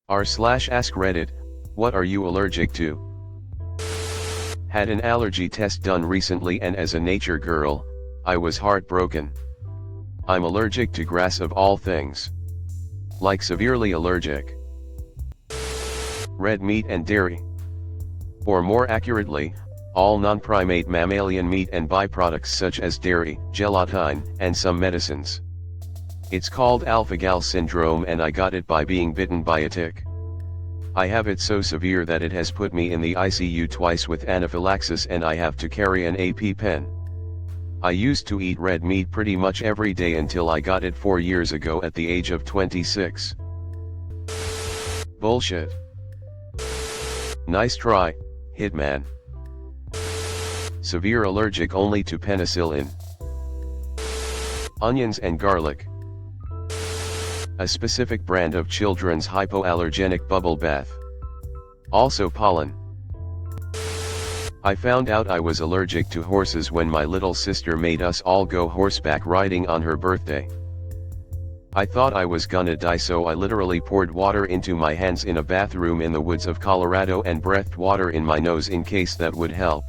r/AskReddit, what are you allergic to? Had an allergy test done recently and as a nature girl, I was heartbroken. I'm allergic to grass of all things. Like severely allergic. Red meat and dairy. Or more accurately, all non-primate mammalian meat and byproducts such as dairy, gelatine, and some medicines. It's called alpha-gal syndrome and I got it by being bitten by a tick. I have it so severe that it has put me in the ICU twice with anaphylaxis and I have to carry an EpiPen. I used to eat red meat pretty much every day until I got it 4 years ago at the age of 26. Bullshit. Nice try, hitman. Severe allergic only to penicillin. Onions and garlic. A specific brand of children's hypoallergenic bubble bath. Also pollen. I found out I was allergic to horses when my little sister made us all go horseback riding on her birthday. I thought I was gonna die, so I literally poured water into my hands in a bathroom in the woods of Colorado and breathed water in my nose in case that would help.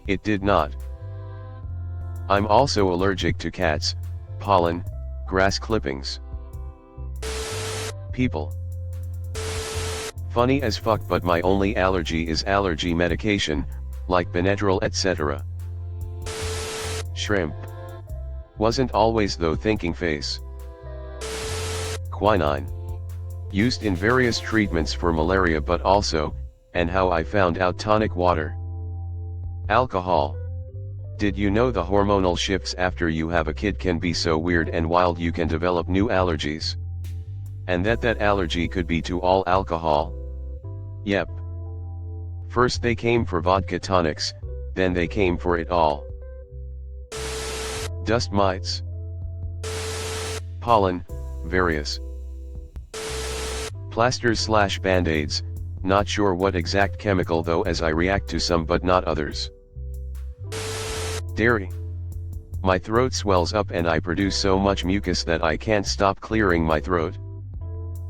It did not. I'm also allergic to cats, pollen, grass clippings. People. Funny as fuck, but my only allergy is allergy medication, like Benadryl etc. Shrimp. Wasn't always though, thinking face. Quinine. Used in various treatments for malaria but also, and how I found out, tonic water. Alcohol. Did you know the hormonal shifts after you have a kid can be so weird and wild you can develop new allergies? And that allergy could be to all alcohol? Yep. First they came for vodka tonics, then they came for it all. Dust mites. Pollen, various. Plasters/band-aids, not sure what exact chemical though, as I react to some but not others. Dairy. My throat swells up and I produce so much mucus that I can't stop clearing my throat.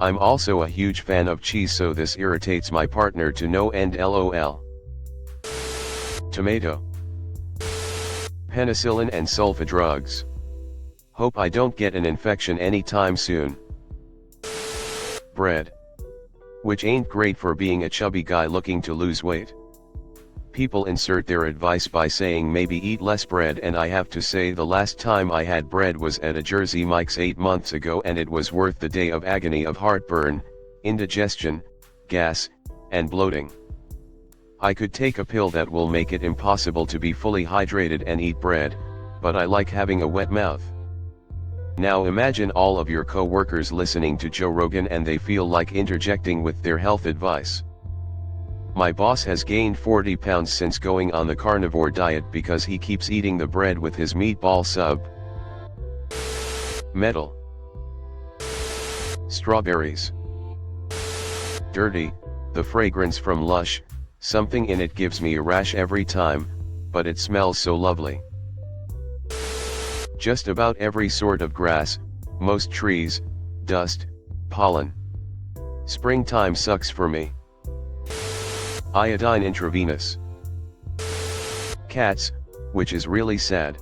I'm also a huge fan of cheese, so this irritates my partner to no end, lol. Tomato. Penicillin and sulfa drugs. Hope I don't get an infection anytime soon. Bread. Which ain't great for being a chubby guy looking to lose weight. People insert their advice by saying maybe eat less bread, and I have to say the last time I had bread was at a Jersey Mike's 8 months ago, and it was worth the day of agony of heartburn, indigestion, gas, and bloating. I could take a pill that will make it impossible to be fully hydrated and eat bread, but I like having a wet mouth. Now imagine all of your co-workers listening to Joe Rogan and they feel like interjecting with their health advice. My boss has gained 40 pounds since going on the carnivore diet because he keeps eating the bread with his meatball sub. Metal. Strawberries. Dirty, the fragrance from Lush, something in it gives me a rash every time, but it smells so lovely. Just about every sort of grass, most trees, dust, pollen. Springtime sucks for me. Iodine intravenous. Cats, which is really sad.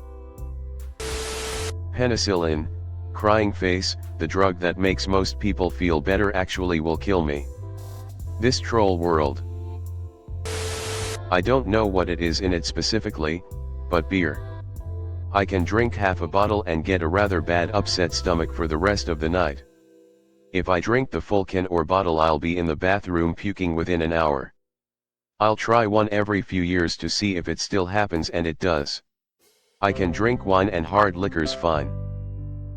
Penicillin, crying face, the drug that makes most people feel better actually will kill me. This troll world. I don't know what it is in it specifically, but beer. I can drink half a bottle and get a rather bad upset stomach for the rest of the night. If I drink the full can or bottle, I'll be in the bathroom puking within an hour. I'll try one every few years to see if it still happens, and it does. I can drink wine and hard liquors fine.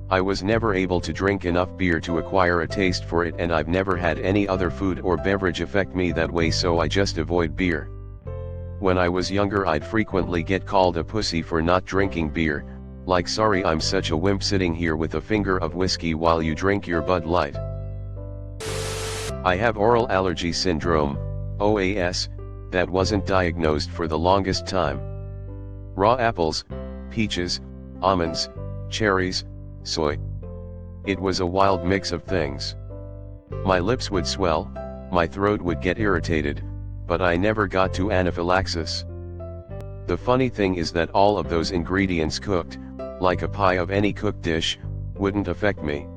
I was never able to drink enough beer to acquire a taste for it, and I've never had any other food or beverage affect me that way, so I just avoid beer. When I was younger, I'd frequently get called a pussy for not drinking beer, like sorry I'm such a wimp sitting here with a finger of whiskey while you drink your Bud Light. I have oral allergy syndrome, OAS, that wasn't diagnosed for the longest time. Raw apples, peaches, almonds, cherries, soy. It was a wild mix of things. My lips would swell, my throat would get irritated, but I never got to anaphylaxis. The funny thing is that all of those ingredients cooked, like a pie of any cooked dish, wouldn't affect me.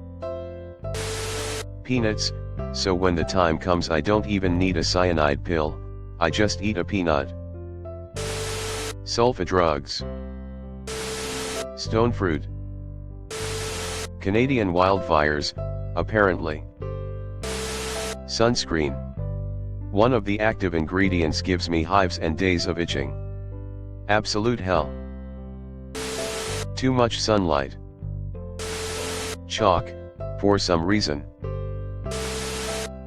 Peanuts, so when the time comes I don't even need a cyanide pill, I just eat a peanut. Sulfa drugs. Stone fruit. Canadian wildfires, apparently. Sunscreen. One of the active ingredients gives me hives and days of itching. Absolute hell. Too much sunlight. Chalk, for some reason.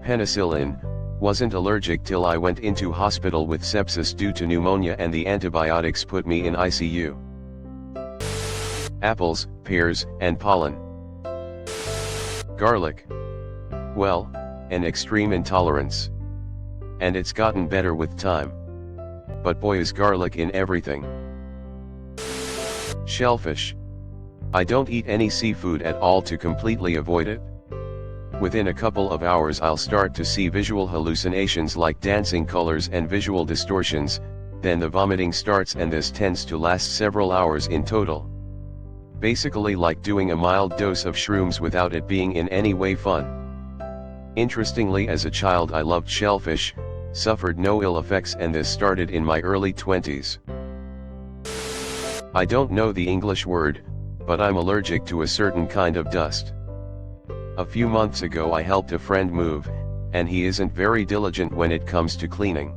Penicillin, wasn't allergic till I went into hospital with sepsis due to pneumonia and the antibiotics put me in ICU. Apples, pears, and pollen. Garlic. Well, an extreme intolerance. And it's gotten better with time. But boy is garlic in everything. Shellfish. I don't eat any seafood at all to completely avoid it. Within a couple of hours I'll start to see visual hallucinations like dancing colors and visual distortions, then the vomiting starts and this tends to last several hours in total. Basically like doing a mild dose of shrooms without it being in any way fun. Interestingly, as a child I loved shellfish, suffered no ill effects, and this started in my early 20s. I don't know the English word, but I'm allergic to a certain kind of dust. A few months ago I helped a friend move, and he isn't very diligent when it comes to cleaning.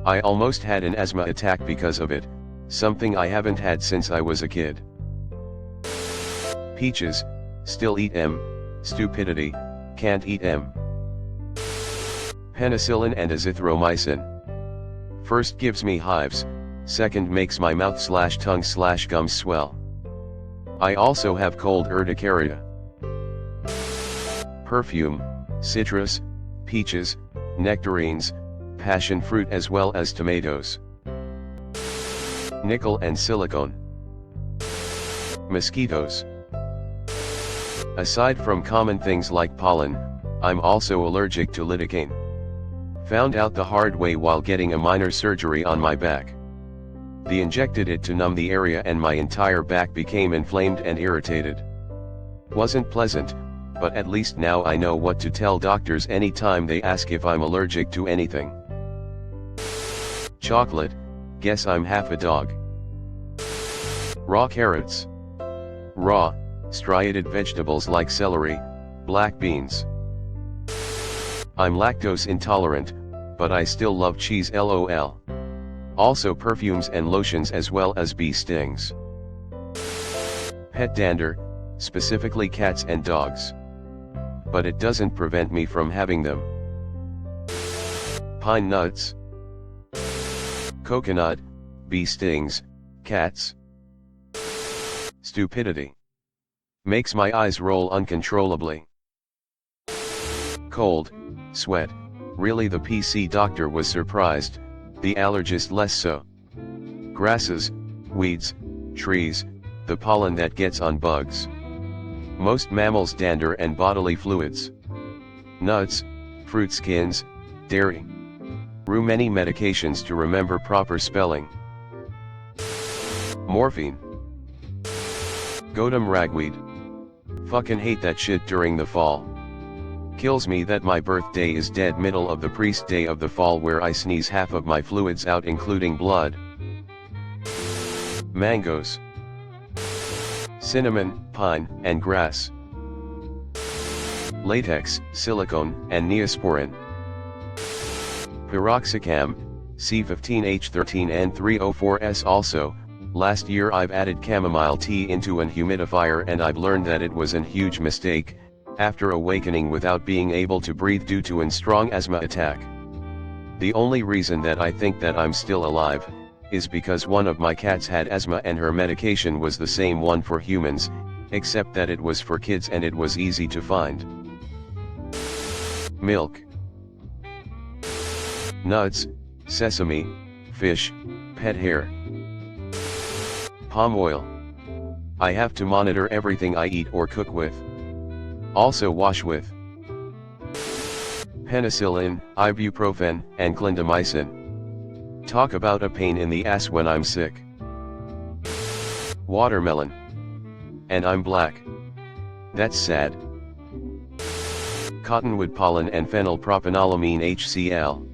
I almost had an asthma attack because of it, something I haven't had since I was a kid. Peaches, still eat 'em, stupidity, can't eat 'em. Penicillin and azithromycin. First gives me hives, second makes my mouth/tongue/gums swell. I also have cold urticaria. Perfume, citrus, peaches, nectarines, passion fruit as well as tomatoes. Nickel and silicone. Mosquitoes. Aside from common things like pollen, I'm also allergic to lidocaine. Found out the hard way while getting a minor surgery on my back. They injected it to numb the area and my entire back became inflamed and irritated. Wasn't pleasant, but at least now I know what to tell doctors anytime they ask if I'm allergic to anything. Chocolate, guess I'm half a dog. Raw carrots. Raw, striated vegetables like celery, black beans. I'm lactose intolerant, but I still love cheese lol. Also perfumes and lotions as well as bee stings. Pet dander, specifically cats and dogs. But it doesn't prevent me from having them. Pine nuts. Coconut, bee stings, cats. Stupidity. Makes my eyes roll uncontrollably. Cold, sweat, really the PC doctor was surprised, the allergist less so. Grasses, weeds, trees, the pollen that gets on bugs. Most mammals dander and bodily fluids. Nuts, fruit skins, dairy. Rue many medications to remember proper spelling. Morphine. Godum ragweed. Fucking hate that shit during the fall. Kills me that my birthday is dead middle of the priest day of the fall where I sneeze half of my fluids out including blood. Mangoes. Cinnamon, pine, and grass. Latex, silicone, and neosporin. Piroxicam, C15H13N304S. Also, last year I've added chamomile tea into an humidifier and I've learned that it was a huge mistake, after awakening without being able to breathe due to a strong asthma attack. The only reason that I think that I'm still alive, is because one of my cats had asthma and her medication was the same one for humans, except that it was for kids and it was easy to find. Milk. Nuts, sesame, fish, pet hair. Palm oil. I have to monitor everything I eat or cook with. Also wash with. penicillin, ibuprofen, and clindamycin. Talk about a pain in the ass when I'm sick. Watermelon. And I'm black. That's sad. Cottonwood pollen and phenylpropanolamine HCl.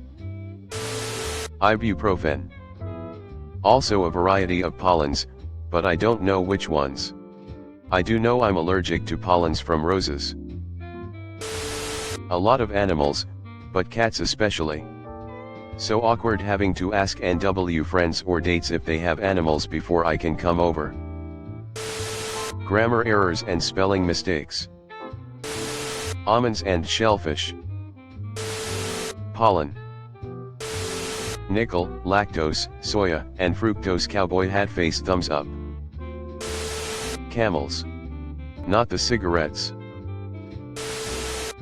Ibuprofen. Also a variety of pollens, but I don't know which ones. I do know I'm allergic to pollens from roses. A lot of animals, but cats especially. So awkward having to ask NW friends or dates if they have animals before I can come over. Grammar errors and spelling mistakes. Almonds and shellfish. Pollen. Nickel, lactose, soya, and fructose. Cowboy hat face thumbs up. Camels. Not the cigarettes.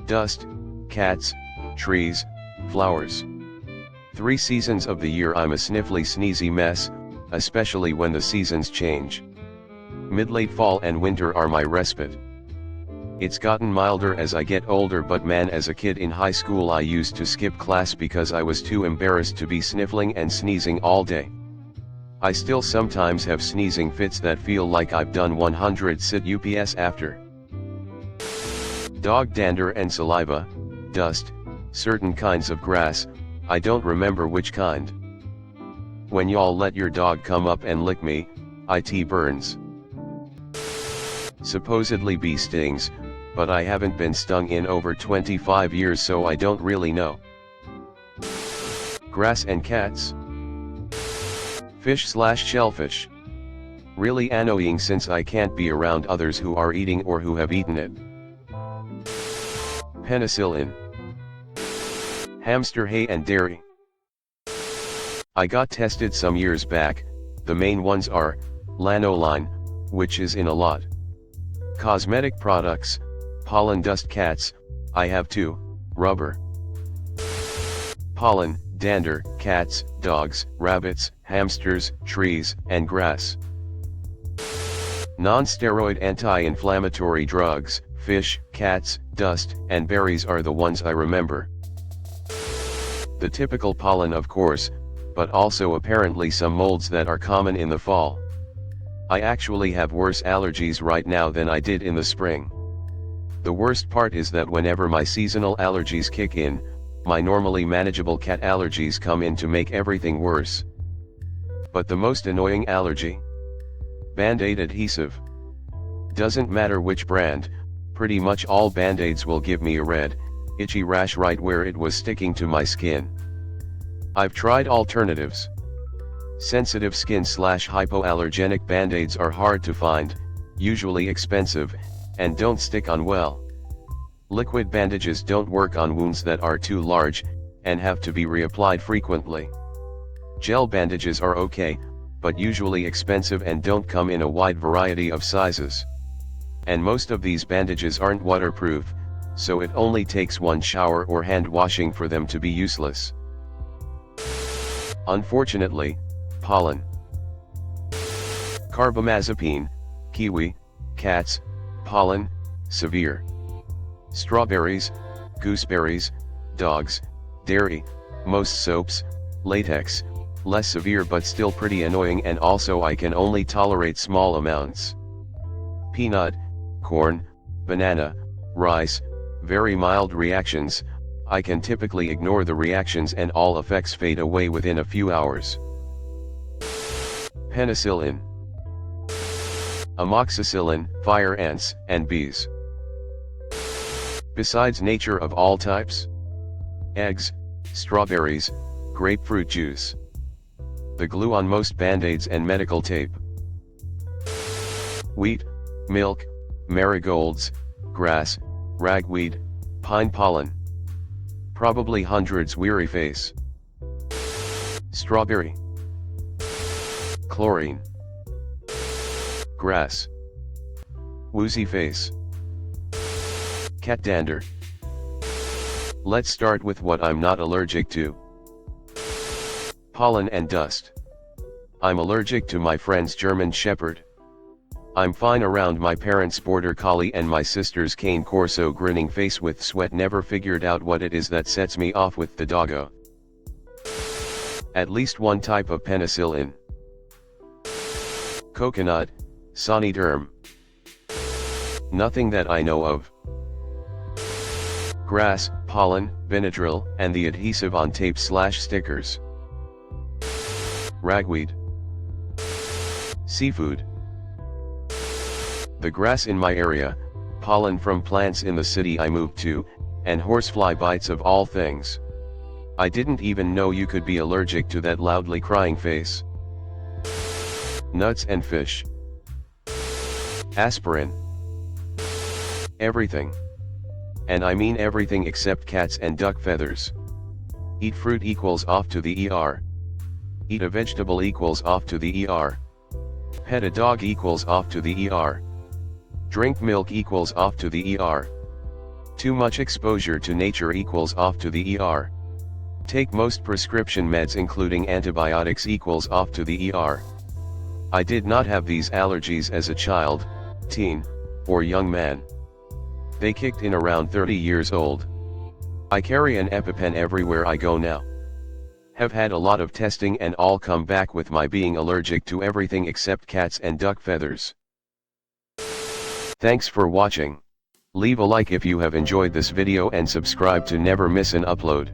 Dust, cats, trees, flowers. 3 seasons of the year I'm a sniffly sneezy mess, especially when the seasons change. Mid-late fall and winter are my respite. It's gotten milder as I get older, but man, as a kid in high school I used to skip class because I was too embarrassed to be sniffling and sneezing all day. I still sometimes have sneezing fits that feel like I've done 100 sit-ups after. Dog dander and saliva, dust, certain kinds of grass, I don't remember which kind. When y'all let your dog come up and lick me, it burns. Supposedly bee stings, but I haven't been stung in over 25 years, so I don't really know. Grass and cats. Fish/shellfish. Really annoying since I can't be around others who are eating or who have eaten it. Penicillin. Hamster hay and dairy. I got tested some years back. The main ones are lanolin, which is in a lot. Cosmetic products, pollen dust. Cats, I have 2, rubber. Pollen, dander, cats, dogs, rabbits, hamsters, trees, and grass. Non-steroid anti-inflammatory drugs, fish, cats, dust, and berries are the ones I remember. The typical pollen, of course, but also apparently some molds that are common in the fall. I actually have worse allergies right now than I did in the spring. The worst part is that whenever my seasonal allergies kick in, my normally manageable cat allergies come in to make everything worse. But the most annoying allergy? Band-Aid adhesive. Doesn't matter which brand, pretty much all Band-Aids will give me a red, itchy rash right where it was sticking to my skin. I've tried alternatives. Sensitive skin/hypoallergenic Band-Aids are hard to find, usually expensive, and don't stick on well. Liquid bandages don't work on wounds that are too large, and have to be reapplied frequently. Gel bandages are okay, but usually expensive and don't come in a wide variety of sizes. And most of these bandages aren't waterproof, so it only takes one shower or hand washing for them to be useless. Unfortunately, pollen. Carbamazepine, kiwi, cats, pollen, severe. Strawberries, gooseberries, dogs, dairy, most soaps, latex, less severe but still pretty annoying, and also I can only tolerate small amounts. Peanut, corn, banana, rice, very mild reactions. I can typically ignore the reactions and all effects fade away within a few hours. Penicillin. Amoxicillin, fire ants, and bees. Besides nature of all types. Eggs, strawberries, grapefruit juice. The glue on most Band-Aids and medical tape. Wheat, milk, marigolds, grass, ragweed, pine pollen. Probably hundreds. Weary face. Strawberry. Chlorine. Grass. Woozy face. Cat dander. Let's start with what I'm not allergic to. Pollen and dust. I'm allergic to my friend's German Shepherd. I'm fine around my parents' border collie and my sister's cane corso grinning face with sweat. Never figured out what it is that sets me off with the doggo. At least one type of penicillin. Coconut, Soniderm. Nothing that I know of. Grass, pollen, Benadryl, and the adhesive on tape/stickers. Ragweed. Seafood. The grass in my area, pollen from plants in the city I moved to, and horsefly bites of all things. I didn't even know you could be allergic to that loudly crying face. Nuts and fish. Aspirin. Everything. And I mean everything except cats and duck feathers. Eat fruit equals off to the ER. Eat a vegetable equals off to the ER. Pet a dog equals off to the ER. Drink milk equals off to the ER. Too much exposure to nature equals off to the ER. Take most prescription meds including antibiotics equals off to the ER. I did not have these allergies as a child, teen, or young man. They kicked in around 30 years old. I carry an EpiPen everywhere I go now. Have had a lot of testing and all come back with my being allergic to everything except cats and duck feathers. Thanks for watching. Leave a like if you have enjoyed this video and subscribe to never miss an upload.